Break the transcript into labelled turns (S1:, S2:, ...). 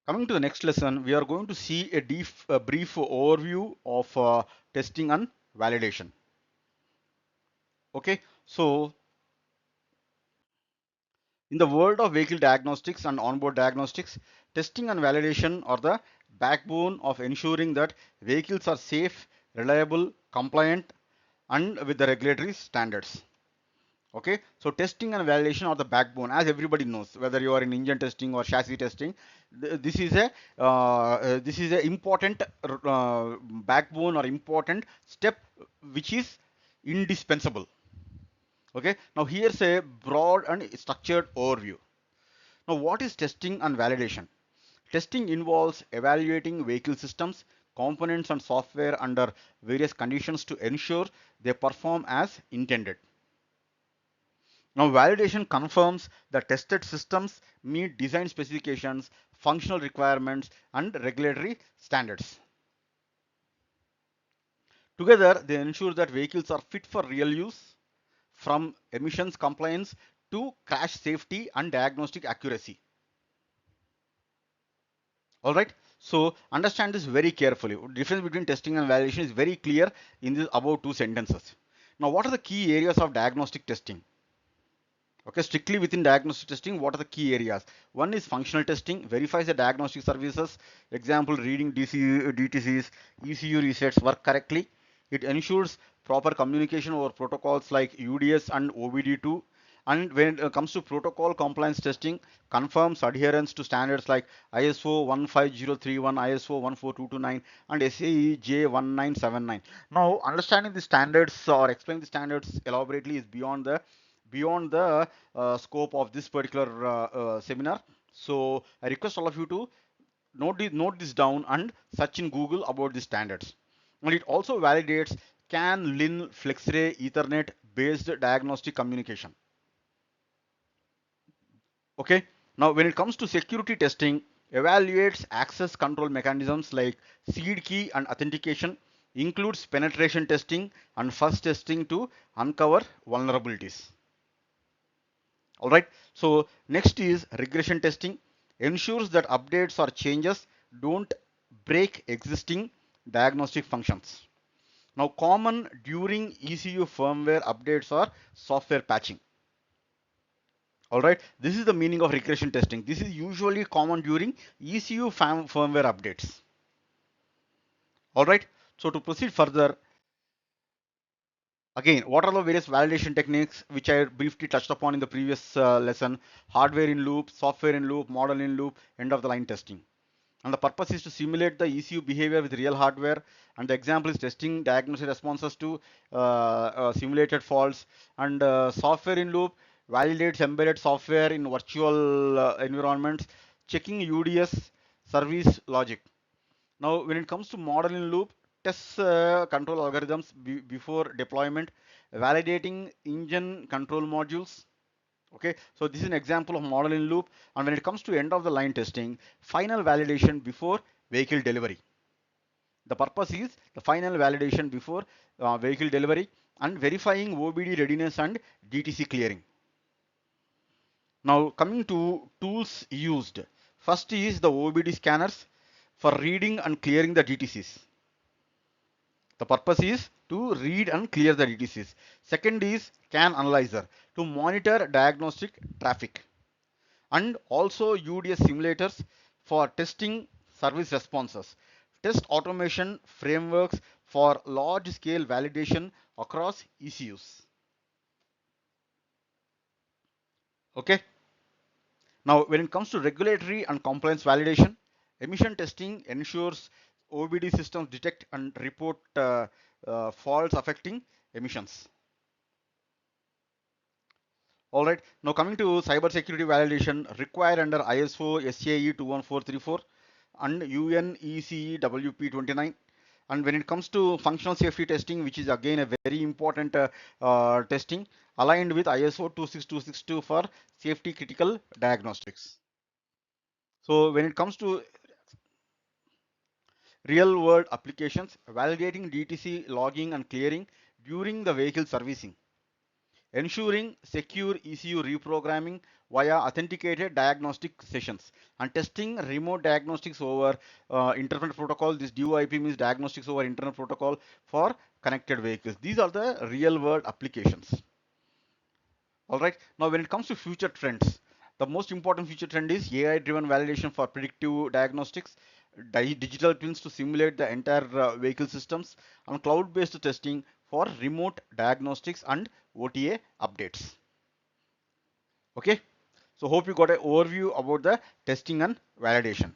S1: Coming to the next lesson, we are going to see a brief overview of testing and validation. Okay, so in the world of vehicle diagnostics and onboard diagnostics, testing and validation are the backbone of ensuring that vehicles are safe, reliable, compliant, and with the regulatory standards. Okay, so testing and validation are the backbone, as everybody knows, whether you are in engine testing or chassis testing. This is a important backbone or important step which is indispensable. Okay, now here's a broad and structured overview. Now, what is testing and validation? Testing involves evaluating vehicle systems, components, and software under various conditions to ensure they perform as intended. Now, validation confirms that tested systems meet design specifications, functional requirements, and regulatory standards. Together, they ensure that vehicles are fit for real use, from emissions compliance to crash safety and diagnostic accuracy. All right. So understand this very carefully. Difference between testing and validation is very clear in this above two sentences. Now, what are the key areas of diagnostic testing? Okay, strictly within diagnostic testing, what are the key areas? One is functional testing, verifies the diagnostic services, example, reading DTCs, ECU resets work correctly. It ensures proper communication over protocols like UDS and OBD2. And when it comes to protocol compliance testing, confirms adherence to standards like ISO 15031, ISO 14229, and SAE J1979. Now, understanding the standards or explaining the standards elaborately is beyond the scope of this particular seminar. So I request all of you to note this down and search in Google about the standards. And it also validates CAN, LIN, FlexRay, Ethernet based diagnostic communication. Okay. Now, when it comes to security testing, evaluates access control mechanisms like seed key and authentication, includes penetration testing and fuzz testing to uncover vulnerabilities. All right. So next is regression testing, ensures that updates or changes don't break existing diagnostic functions. Now, common during ECU firmware updates or software patching. All right. This is the meaning of regression testing. This is usually common during ECU firmware updates. All right. So to proceed further, again, what are the various validation techniques which I briefly touched upon in the previous lesson? Hardware in loop, software in loop, model in loop, end of the line testing. And the purpose is to simulate the ECU behavior with real hardware. And the example is testing diagnostic responses to simulated faults. And software in loop validates embedded software in virtual environments, checking UDS service logic. Now, when it comes to model in loop, tests control algorithms before deployment, validating engine control modules. Okay, so this is an example of model in loop. And when it comes to end of the line testing, final validation before vehicle delivery. The purpose is the final validation before vehicle delivery and verifying OBD readiness and DTC clearing. Now coming to tools used. First is the OBD scanners for reading and clearing the DTCs. The purpose is to read and clear the DTCs. Second is CAN analyzer to monitor diagnostic traffic. And also UDS simulators for testing service responses. Test automation frameworks for large scale validation across ECUs. Okay. Now, when it comes to regulatory and compliance validation, emission testing ensures OBD systems detect and report faults affecting emissions. All right. Now coming to cybersecurity validation required under ISO SAE 21434 and UNECE WP29. And when it comes to functional safety testing, which is again a very important testing, aligned with ISO 26262 for safety critical diagnostics. So when it comes to real world applications, validating DTC logging and clearing during the vehicle servicing, ensuring secure ECU reprogramming via authenticated diagnostic sessions, and testing remote diagnostics over internet protocol. This DOIP means diagnostics over internet protocol for connected vehicles. These are the real world applications. All right. Now, when it comes to future trends, the most important future trend is AI-driven validation for predictive diagnostics, digital twins to simulate the entire vehicle systems, and cloud-based testing for remote diagnostics and OTA updates. Okay. So, hope you got an overview about the testing and validation.